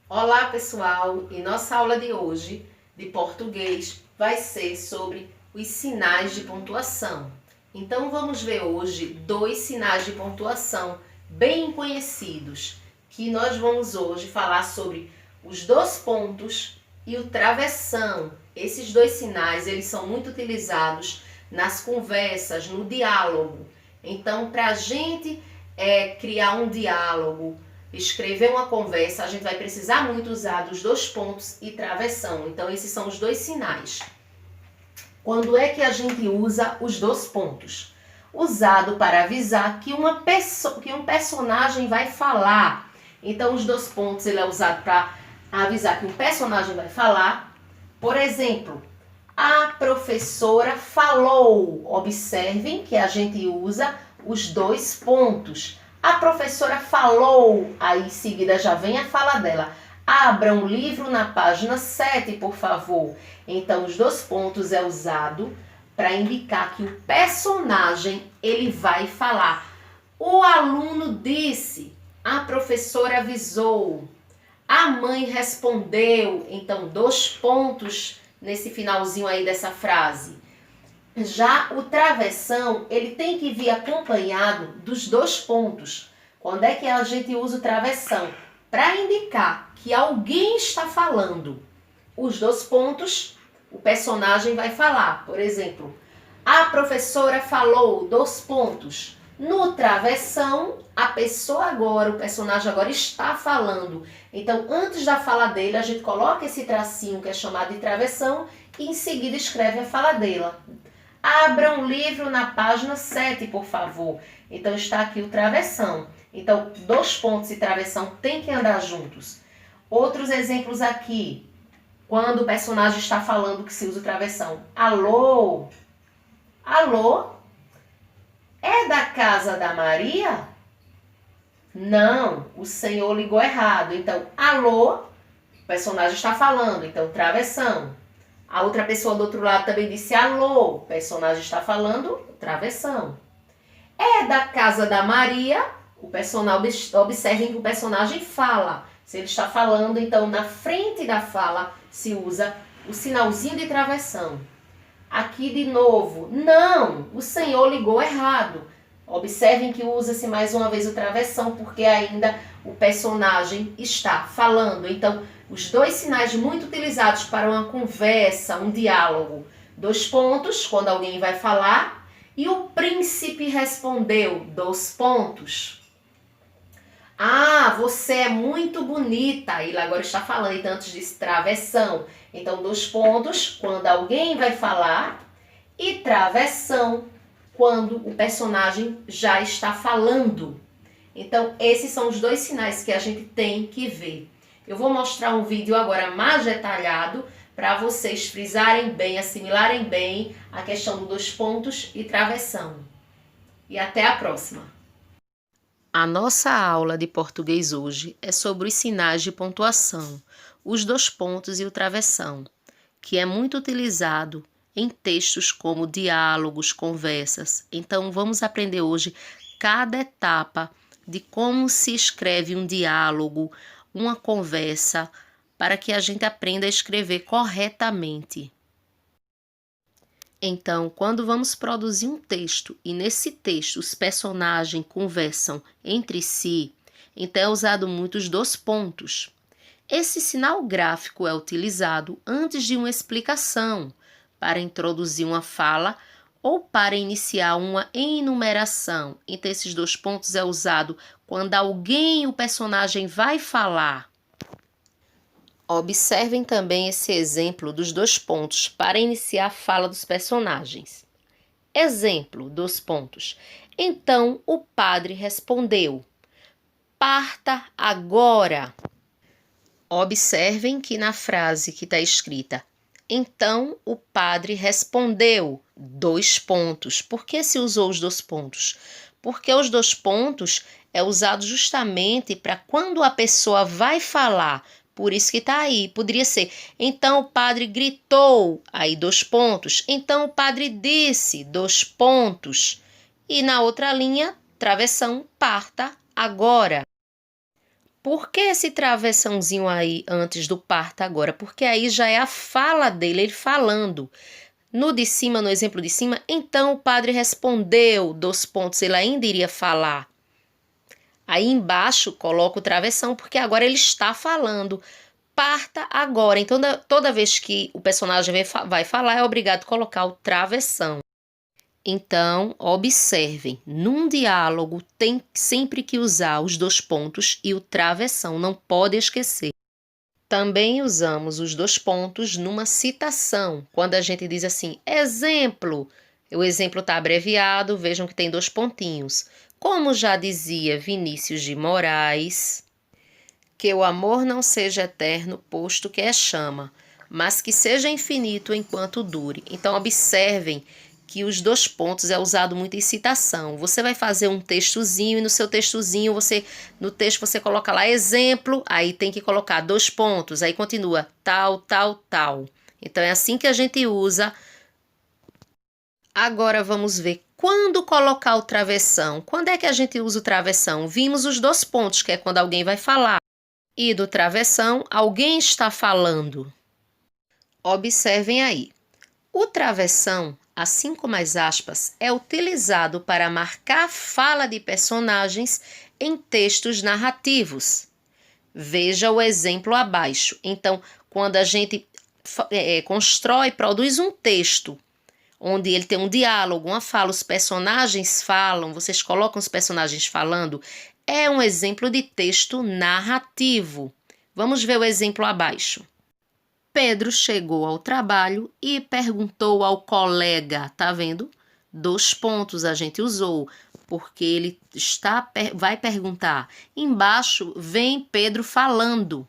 Olá pessoal, e nossa aula de hoje de português vai ser sobre os sinais de pontuação. Então vamos ver hoje dois sinais de pontuação bem conhecidos, que nós vamos hoje falar sobre os dois pontos e o travessão. Esses dois sinais eles são muito utilizados nas conversas, no diálogo. Então para a gente criar um diálogo, escrever uma conversa, a gente vai precisar muito usar dos dois pontos e travessão. Então, esses são os dois sinais. Quando é que a gente usa os dois pontos? Usado para avisar que um personagem vai falar. Então, os dois pontos ele é usado para avisar que um personagem vai falar. Por exemplo, a professora falou. Observem que a gente usa os dois pontos. A professora falou, aí em seguida já vem a fala dela. Abra um livro na página 7, por favor. Então, os dois pontos é usado para indicar que o personagem ele vai falar. O aluno disse, a professora avisou, a mãe respondeu. Então, dois pontos nesse finalzinho aí dessa frase. Já o travessão, ele tem que vir acompanhado dos dois pontos. Quando é que a gente usa o travessão? Para indicar que alguém está falando. Os dois pontos, o personagem vai falar. Por exemplo, a professora falou, dois pontos. No travessão, a pessoa agora, o personagem agora está falando. Então, antes da fala dele, a gente coloca esse tracinho que é chamado de travessão e em seguida escreve a fala dela. Abra um livro na página 7, por favor. Então, está aqui o travessão. Então, dois pontos e travessão tem que andar juntos. Outros exemplos aqui. Quando o personagem está falando que se usa o travessão. Alô? Alô? É da casa da Maria? Não, o senhor ligou errado. Então, alô? O personagem está falando. Então, travessão. A outra pessoa do outro lado também disse alô, o personagem está falando, travessão. É da casa da Maria, observem que o personagem fala. Se ele está falando, então na frente da fala se usa o sinalzinho de travessão. Aqui de novo, não, o senhor ligou errado. Observem que usa-se mais uma vez o travessão, porque ainda o personagem está falando. Então, os dois sinais muito utilizados para uma conversa, um diálogo. Dois pontos, quando alguém vai falar. E o príncipe respondeu, dois pontos. Ah, você é muito bonita. Ele agora está falando, então antes disse travessão. Então, dois pontos, quando alguém vai falar. E travessão, quando o personagem já está falando. Então, esses são os dois sinais que a gente tem que ver. Eu vou mostrar um vídeo agora mais detalhado para vocês frisarem bem, assimilarem bem a questão dos dois pontos e travessão. E até a próxima! A nossa aula de português hoje é sobre os sinais de pontuação, os dois pontos e o travessão, que é muito utilizado em textos como diálogos, conversas. Então, vamos aprender hoje cada etapa de como se escreve um diálogo, uma conversa, para que a gente aprenda a escrever corretamente. Então, quando vamos produzir um texto e nesse texto os personagens conversam entre si, então é usado muito os dois pontos. Esse sinal gráfico é utilizado antes de uma explicação, para introduzir uma fala ou para iniciar uma enumeração. Então, esses dois pontos é usado quando alguém, o personagem, vai falar. Observem também esse exemplo dos dois pontos para iniciar a fala dos personagens. Exemplo, dois pontos. Então, o padre respondeu, parta agora. Observem que na frase que está escrita, então o padre respondeu, dois pontos. Por que se usou os dois pontos? Porque os dois pontos é usado justamente para quando a pessoa vai falar. Por isso que está aí. Poderia ser, então o padre gritou, aí dois pontos. Então o padre disse, dois pontos. E na outra linha, travessão, parta agora. Por que esse travessãozinho aí antes do parta agora? Porque aí já é a fala dele, ele falando. No de cima, no exemplo de cima, então o padre respondeu, dois pontos, ele ainda iria falar. Aí embaixo coloca o travessão, porque agora ele está falando. Parta agora. Então, toda vez que o personagem vai falar, é obrigado a colocar o travessão. Então, observem, num diálogo tem sempre que usar os dois pontos e o travessão, não pode esquecer. Também usamos os dois pontos numa citação, quando a gente diz assim, exemplo. O exemplo está abreviado, vejam que tem dois pontinhos. Como já dizia Vinícius de Moraes, que o amor não seja eterno, posto que é chama, mas que seja infinito enquanto dure. Então, observem que os dois pontos é usado muito em citação. Você vai fazer um textozinho e no seu textozinho, no texto você coloca lá exemplo, aí tem que colocar dois pontos, aí continua tal, tal, tal. Então, é assim que a gente usa. Agora vamos ver quando colocar o travessão. Quando é que a gente usa o travessão? Vimos os dois pontos, que é quando alguém vai falar. E do travessão, alguém está falando. Observem aí. O travessão, assim como as aspas, é utilizado para marcar fala de personagens em textos narrativos. Veja o exemplo abaixo. Então, quando a gente constrói, produz um texto, onde ele tem um diálogo, uma fala, os personagens falam, vocês colocam os personagens falando, é um exemplo de texto narrativo. Vamos ver o exemplo abaixo. Pedro chegou ao trabalho e perguntou ao colega, tá vendo? Dois pontos a gente usou, porque ele vai perguntar. Embaixo vem Pedro falando.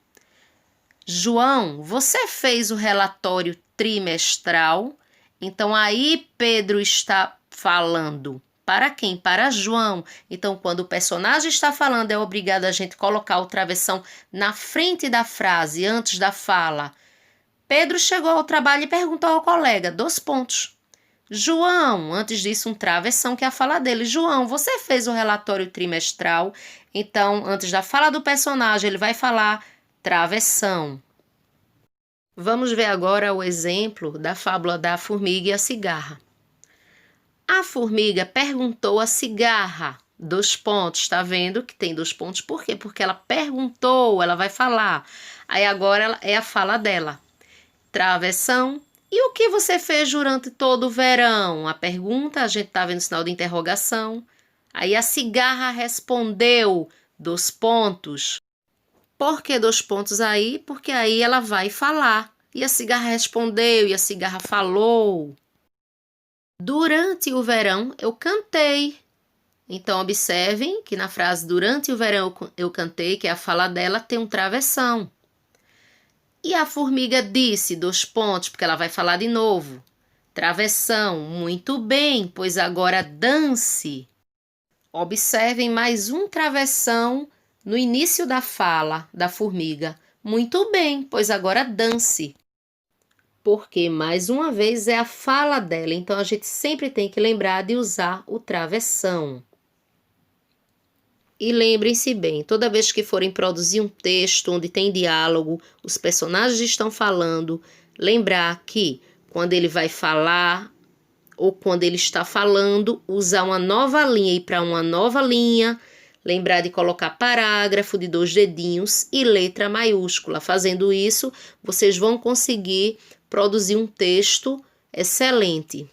João, você fez o relatório trimestral? Então aí Pedro está falando. Para quem? Para João. Então, quando o personagem está falando, é obrigado a gente colocar o travessão na frente da frase, antes da fala. Pedro chegou ao trabalho e perguntou ao colega, dois pontos. João, antes disso, um travessão, que é a fala dele. João, você fez o relatório trimestral? Então, antes da fala do personagem, ele vai falar travessão. Vamos ver agora o exemplo da fábula da formiga e a cigarra. A formiga perguntou à cigarra, dois pontos, tá vendo que tem dois pontos? Por quê? Porque ela perguntou, ela vai falar. Aí agora é a fala dela. Travessão. E o que você fez durante todo o verão? A pergunta, a gente tá vendo o sinal de interrogação. Aí a cigarra respondeu, dois pontos. Por que dois pontos aí? Porque aí ela vai falar. E a cigarra respondeu, e a cigarra falou. Durante o verão eu cantei. Então observem que na frase durante o verão eu cantei, que é a fala dela, tem um travessão. E a formiga disse, dois pontos, porque ela vai falar de novo. Travessão, muito bem, pois agora dance. Observem mais um travessão no início da fala da formiga. Muito bem, pois agora dance. Porque, mais uma vez, é a fala dela. Então, a gente sempre tem que lembrar de usar o travessão. E lembrem-se bem, toda vez que forem produzir um texto onde tem diálogo, os personagens estão falando, lembrar que quando ele vai falar ou quando ele está falando, usar uma nova linha e para uma nova linha, lembrar de colocar parágrafo de 2 dedinhos e letra maiúscula. Fazendo isso, vocês vão conseguir produzir um texto excelente.